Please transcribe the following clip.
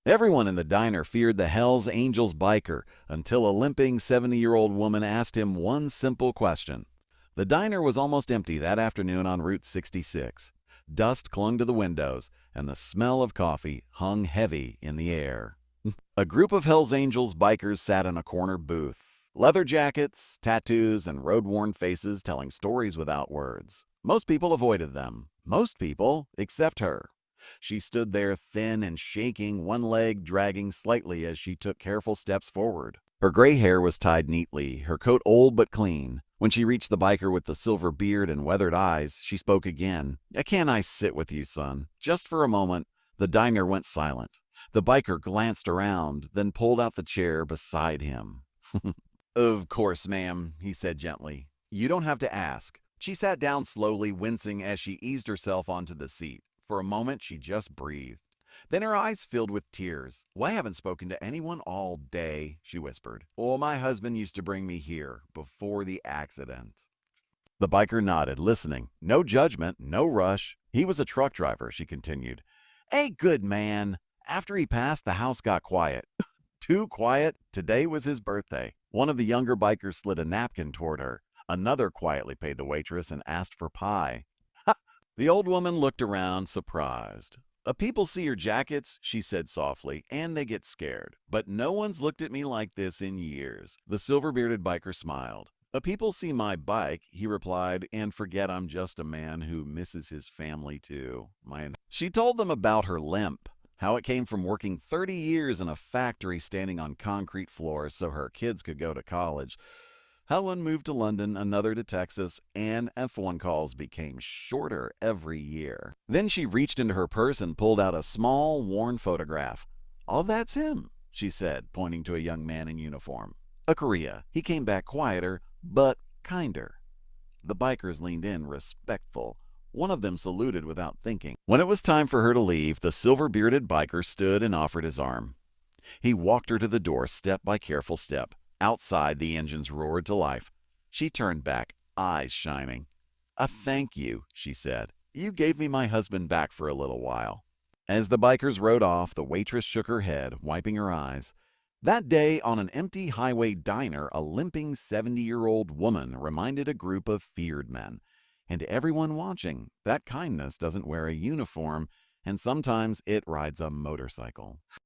Everyone in the diner feared the Hells Angels biker until a limping 70-year-old woman asked him one simple question. The diner was almost empty that afternoon on Route 66. Dust clung to the windows, and the smell of coffee hung heavy in the air. A group of Hells Angels bikers sat in a corner booth. Leather jackets, tattoos, and road-worn faces telling stories without words. Most people avoided them. Most people, except her. She stood there thin and shaking, one leg dragging slightly as she took careful steps forward. Her gray hair was tied neatly, her coat old but clean. When she reached the biker with the silver beard and weathered eyes, she spoke again. "Can't I sit with you, son? Just for a moment." The diner went silent. The biker glanced around, then pulled out the chair beside him. "Of course, ma'am," he said gently. "You don't have to ask." She sat down slowly, wincing as she eased herself onto the seat. For a moment, she just breathed. Then her eyes filled with tears. "Well, I haven't spoken to anyone all day," she whispered. "Oh, my husband used to bring me here before the accident." The biker nodded, listening. No judgment, no rush. "He was a truck driver," she continued. "A good man. After he passed, the house got quiet." Too quiet. Today was his birthday. One of the younger bikers slid a napkin toward her. Another quietly paid the waitress and asked for pie. The old woman looked around, surprised. People see your jackets," she said softly, "and they get scared. But no one's looked at me like this in years." The silver-bearded biker smiled. People see my bike," he replied, "and forget I'm just a man who misses his family too." She told them about her limp, how it came from working 30 years in a factory standing on concrete floors so her kids could go to college. How one moved to London, another to Texas, and F1 calls became shorter every year. Then she reached into her purse and pulled out a small, worn photograph. "Oh, that's him," she said, pointing to a young man in uniform. "A Korea. He came back quieter, but kinder." The bikers leaned in, respectful. One of them saluted without thinking. When it was time for her to leave, the silver-bearded biker stood and offered his arm. He walked her to the door, step by careful step. Outside, the engines roared to life. She turned back, eyes shining. "A thank you," she said. "You gave me my husband back for a little while." As the bikers rode off, the waitress shook her head, wiping her eyes. That day, on an empty highway diner, a limping 70-year-old woman reminded a group of feared men. And to everyone watching, that kindness doesn't wear a uniform, and sometimes it rides a motorcycle.